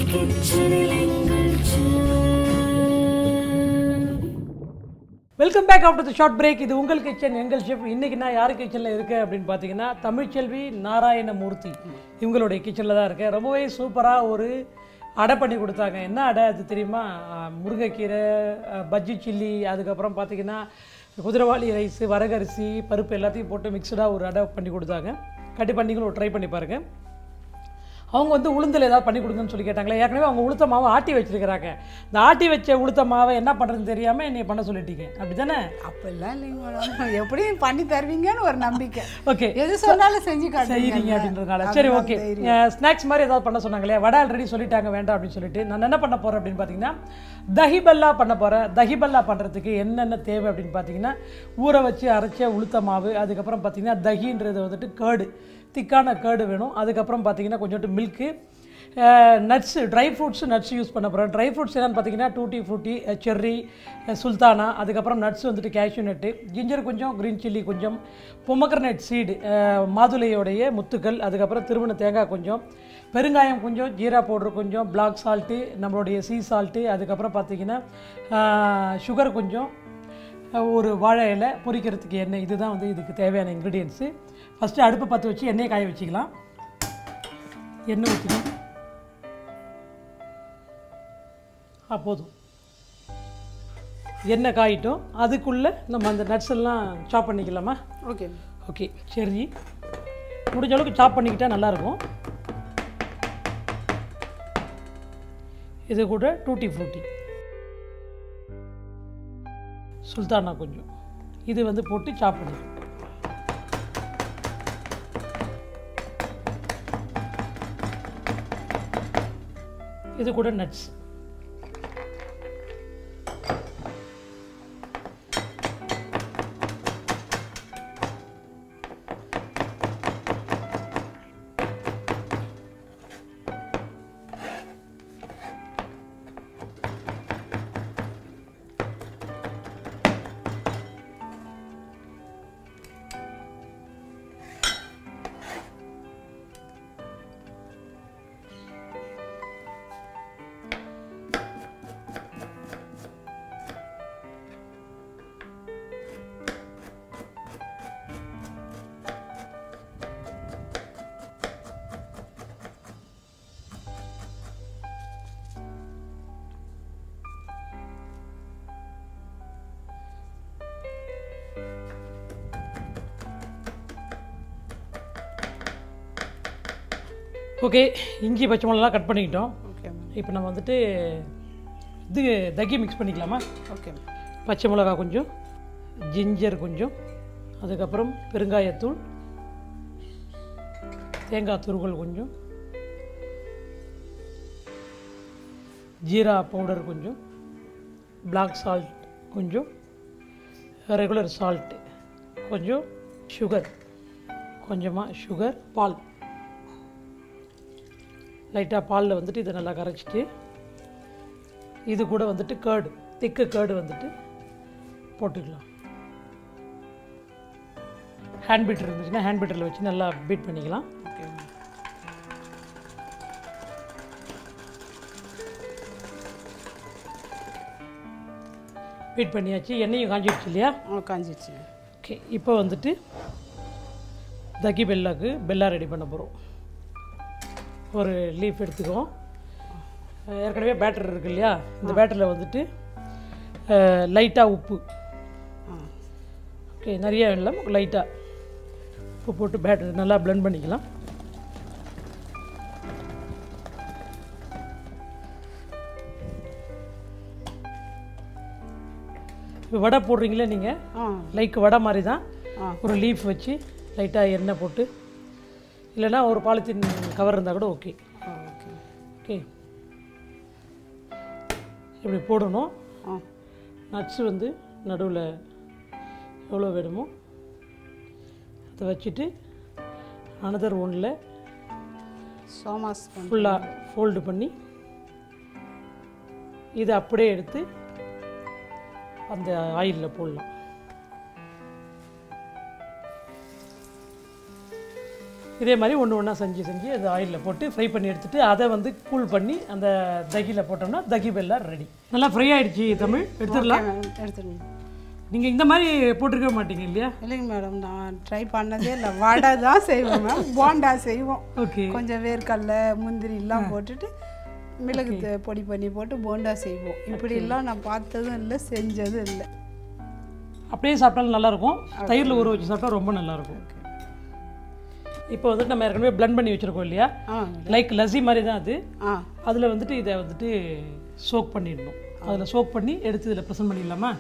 Welcome back after the short break. இது உங்கள் kitchen எங்கள் ஷெஃப். இன்றைக்கி நான் யார் கிச்சனில் இருக்கேன் அப்படின்னு பார்த்தீங்கன்னா தமிழ்ச்செல்வி நாராயணமூர்த்தி இவங்களுடைய கிச்சனில் தான் இருக்கேன். ரொம்பவே சூப்பராக ஒரு அடை பண்ணி கொடுத்தாங்க. என்ன அடை அது தெரியுமா? முருங்கைக்கீரை, பஜ்ஜி சில்லி, அதுக்கப்புறம் பார்த்தீங்கன்னா குதிரைவாளி ரைஸு, வரகரிசி, பருப்பு எல்லாத்தையும் போட்டு மிக்சடாக ஒரு அடை பண்ணி கொடுத்தாங்க. கண்டிப்பாக நீங்களும் ட்ரை பண்ணி பாருங்கள். அவங்க வந்து உளுந்தில் ஏதாவது பண்ணி கொடுங்கன்னு சொல்லி கேட்டாங்களே. ஏற்கனவே அவங்க உளுத்த மாவை ஆட்டி வச்சுருக்கிறாங்க. இந்த ஆட்டி வச்ச உளுத்த மாவை என்ன பண்ணுறதுன்னு தெரியாமல் என்னை பண்ண சொல்லிட்டீங்க, அப்படி தானே? அப்படிலாம் இல்லைங்க மேடம், எப்படியும் பண்ணி தருவீங்கன்னு ஒரு நம்பிக்கை. ஓகே, எது சொன்னாலும் செய்யுங்க அப்படின்றதுனால சரி ஓகே. ஸ்நாக்ஸ் மாதிரி ஏதாவது பண்ண சொன்னாங்களே, வடை ஆல்ரெடி சொல்லிட்டாங்க வேண்டாம் அப்படின்னு சொல்லிட்டு நான் என்ன பண்ண போகிறேன் அப்படின்னு பார்த்தீங்கன்னா தஹிபல்லா பண்ண போகிறேன். தஹிபல்லா பண்ணுறதுக்கு என்னென்ன தேவை அப்படின்னு பார்த்தீங்கன்னா ஊற வச்சு அரைச்ச உளுத்த மாவு, அதுக்கப்புறம் பார்த்தீங்கன்னா தஹின்றது வந்துட்டு கேர்டு, திக்கான கேர்டு வேணும். அதுக்கப்புறம் பார்த்தீங்கன்னா கொஞ்சோண்டு milk, nuts, dry fruits nuts use பண்ண போகிறேன். ட்ரை ஃப்ரூட்ஸ் என்னென்னு பார்த்தீங்கன்னா டூட்டி ஃப்ரூட்டி, செர்ரி, சுல்தானா, அதுக்கப்புறம் நட்ஸ் வந்துட்டு கேஷ்யூ நட்டு, ஜிஞ்சர் கொஞ்சம், க்ரீன் சில்லி கொஞ்சம், பொமக்ரனட் சீடு, மாதுளையோடைய முத்துக்கள், அதுக்கப்புறம் திருவண்ண தேங்காய் கொஞ்சம், பெருங்காயம் கொஞ்சம், ஜீரா பவுட்ரு கொஞ்சம், பிளாக் சால்ட்டு, நம்மளுடைய சீ சால்ட்டு, அதுக்கப்புறம் பார்த்தீங்கன்னா சுகர் கொஞ்சம், ஒரு வாழை இலை, பொரிக்கிறதுக்கு எண்ணெய். இதுதான் வந்து இதுக்கு தேவையான இன்க்ரீடியன்ஸு. ஃபஸ்ட்டு அடுப்பை பற்ற வச்சு எண்ணெயை காய வச்சுக்கலாம். எண்ணெய் ஊற்றிக்கலாம். போதும், எண்ணெய் காயிட்டோம். அதுக்குள்ளே நம்ம அந்த நட்ஸ் எல்லாம் சாப் பண்ணிக்கலாமா? Okay okay. சரி, முடிஞ்ச அளவுக்கு சாப் பண்ணிக்கிட்டால் நல்லாயிருக்கும். இது கூட டூட்டி ஃப்ரூட்டி, சுல்தானா கொஞ்சம், இது வந்து போட்டு சாப் பண்ணி, இது கூட நட்ஸ். ஓகே, இஞ்சி பச்சை மிளகாலாம் கட் பண்ணிக்கிட்டோம். ஓகே, இப்போ நம்ம வந்துட்டு இது தகி மிக்ஸ் பண்ணிக்கலாமா? ஓகே. பச்சை மிளகா கொஞ்சம், ஜிஞ்சர் கொஞ்சம், அதுக்கப்புறம் பெருங்காயத்தூள், தேங்காய் துருவல் கொஞ்சம், ஜீரா பவுடர் கொஞ்சம், பிளாக் சால்ட் கொஞ்சம், ரெகுலர் சால்ட்டு கொஞ்சம், சுகர் கொஞ்சமாக, சுகர், பால் லைட்டாக, பாலில் வந்துட்டு இதை நல்லா கரைச்சிட்டு இது கூட வந்துட்டு கேர்டு, திக்கு கேர்டு வந்துட்டு போட்டுக்கலாம். ஹேண்ட் பீட்டர் இருந்துச்சுன்னா ஹேண்ட் பீட்டரில் வச்சு நல்லா பீட் பண்ணிக்கலாம். ஓகே, பீட் பண்ணியாச்சு. எண்ணெயும் காஞ்சிடுச்சு இல்லையா? காஞ்சிடுச்சு. ஓகே, இப்போ வந்துட்டு தகி பெல்லாக்கு பெல்லா ரெடி பண்ண போகிறோம். ஒரு லீஃப் எடுத்துக்குவோம். ஏற்கனவே பேட்டர் இருக்குது இல்லையா? இந்த பேட்டரில் வந்துட்டு லைட்டாக உப்பு, ஓகே, நிறைய இல்லை, லைட்டாக உப்பு போட்டு பேட்டர் நல்லா பிளெண்ட் பண்ணிக்கலாம். இப்போ வடை போடுறீங்களே நீங்கள், லைக் வடை மாதிரி தான். ஒரு லீஃப் வச்சு லைட்டாக எண்ணெய் போட்டு, இல்லைன்னா ஒரு பாலித்தீன் கவர் இருந்தால் கூட ஓகே. ஓகே, ஓகே, இப்படி போடணும். நட்ஸு வந்து நடுவில் எவ்வளோ வேணுமோ அதை வச்சுட்டு அனதர் ஒன்றில் சோமாஸ் ஃபுல்லாக ஃபோல்டு பண்ணி இதை அப்படியே எடுத்து அந்த ஆயிலில் போடலாம். இதே மாதிரி ஒன்று ஒன்றா செஞ்சு அது ஆயிலில் போட்டு ஃப்ரை பண்ணி எடுத்துகிட்டு அதை வந்து கூல் பண்ணி அந்த தகியில் போட்டோம்னா தகி பெல்லா ரெடி. நல்லா ஃப்ரை ஆகிடுச்சு தமிழ், எடுத்துடலாம். எடுத்துருங்க. நீங்கள் இந்த மாதிரி போட்டிருக்க மாட்டீங்க இல்லையா? இல்லைங்க மேடம், நான் ட்ரை பண்ணதே இல்லை. வடை தான் செய்வோம் மேம், போண்டா செய்வோம். ஓகே. கொஞ்சம் வேர்க்கடலை முந்திரி எல்லாம் போட்டுட்டு மிளகு பொடி பண்ணி போட்டு போண்டா செய்வோம். இப்படிலாம் நான் பார்த்ததும் இல்லை, செஞ்சதும் இல்லை. அப்படியே சாப்பிட்டாலும் நல்லாயிருக்கும், தயிரில் ஊற வச்சு சாப்பிட்டா ரொம்ப நல்லாயிருக்கும். இப்போ வந்துட்டு நம்ம ஏற்கனவே பிளண்ட் பண்ணி வச்சுருக்கோம் இல்லையா, லைக் லஸ்ஸி மாதிரி தான் அது. அதில் வந்துட்டு இதை வந்துட்டு சோக் பண்ணிடணும். அதில் சோக் பண்ணி எடுத்து இதில் ப்ரெசன்ட் பண்ணிடலாமா?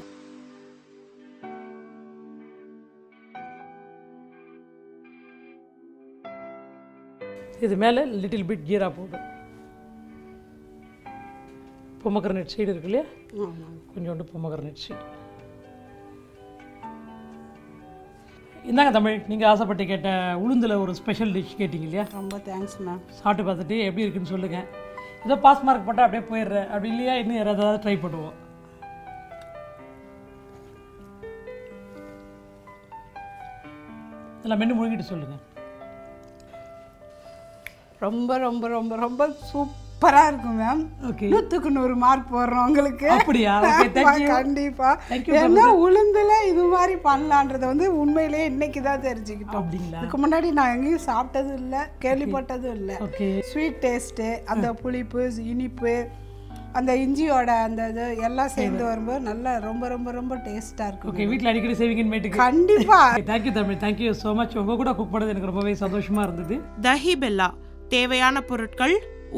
இது மேலே little bit jeera powder, pomegranate seed இருக்கு இல்லையா, கொஞ்சோண்டு பொமக்ரனட் சீடு. இந்தாங்க தமிழ், நீங்கள் ஆசைப்பட்டு கேட்ட உளுந்தில் ஒரு ஸ்பெஷல் டிஷ் கேட்டிங்க இல்லையா? ரொம்ப தேங்க்ஸ் மேம். சாப்பிட்டு பார்த்துட்டு எப்படி இருக்குன்னு சொல்லுங்கள். ஏதோ பாஸ் மார்க் போட்டால் அப்படியே போயிடுறேன், அப்படி இல்லையா இன்னும் யாராவது ட்ரை பண்ணுவோம். இதெல்லாம் மென்று முழுங்கிட்டு சொல்லுங்கள். ரொம்ப ரொம்ப ரொம்ப ரொம்ப சூப்பராக இருக்கும் மேம். ஓகே, 100க்கு 100 மார்க் போடுறோம் உங்களுக்கு. அப்படியா? கண்டிப்பா. ஏன்னா உளுந்துல இது மாதிரி பண்ணலான்றத வந்து உண்மையிலேயே இன்னைக்கு தான் தெரிஞ்சுக்கிட்டோம். இதுக்கு முன்னாடி நான் எங்கேயும் சாப்பிட்டதும் இல்லை, கேள்விப்பட்டதும் இல்லை. ஸ்வீட் டேஸ்ட்டு, அந்த புளிப்பு இனிப்பு, அந்த இஞ்சியோட அந்த இது எல்லாம் சேர்ந்து வரும்போது நல்லா ரொம்ப ரொம்ப ரொம்ப டேஸ்ட்டாக இருக்கும். ஓகே, வீட்டில் அடிக்கடி செய்வீங்கன்னு மேட்டுக்கு. கண்டிப்பாக. Thank you Tamil, thank you so much. உங்கள் கூட குக் பண்ணது எனக்கு ரொம்பவே சந்தோஷமாக இருந்தது. தஹி பெல்லா தேவையான பொருட்கள்: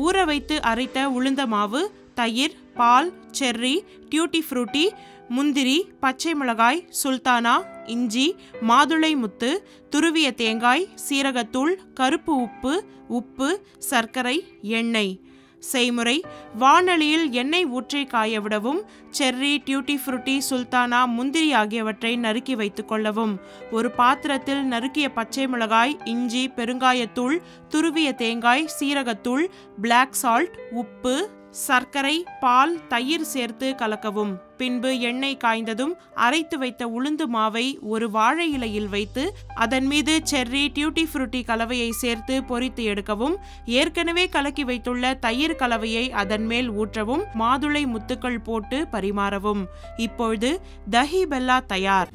ஊற வைத்து அரைத்த உளுந்த மாவு, தயிர், பால், செர்ரி, டியூட்டி ஃப்ரூட்டி, முந்திரி, பச்சை மிளகாய், சுல்தானா, இஞ்சி, மாதுளை முத்து, துருவிய தேங்காய், சீரகத்தூள், கருப்பு உப்பு, சர்க்கரை, எண்ணெய். செய்முறை: வாணலியில் எண்ணெய் ஊற்றி காய விடவும். செர்ரி, டியூட்டி ஃப்ரூட்டி, சுல்தானா, முந்திரி ஆகியவற்றை நறுக்கி வைத்துக் கொள்ளவும். ஒரு பாத்திரத்தில் நறுக்கிய பச்சை மிளகாய், இஞ்சி, பெருங்காயத்தூள், துருவிய தேங்காய், சீரகத்தூள், பிளாக் சால்ட், உப்பு, சர்க்கரை, பால், தயிர் சேர்த்து கலக்கவும். பின்பு எண்ணெய் காய்ந்ததும் அரைத்து வைத்த உளுந்து மாவை ஒரு வாழை இலையில் வைத்து அதன் மீது செர்ரி, டியூட்டி ஃப்ரூட்டி கலவையை சேர்த்து பொரித்து எடுக்கவும். ஏற்கனவே கலக்கி வைத்துள்ள தயிர் கலவையை அதன் மேல் ஊற்றவும். மாதுளை முத்துக்கள் போட்டு பரிமாறவும். இப்பொழுது தஹி பெல்லா தயார்.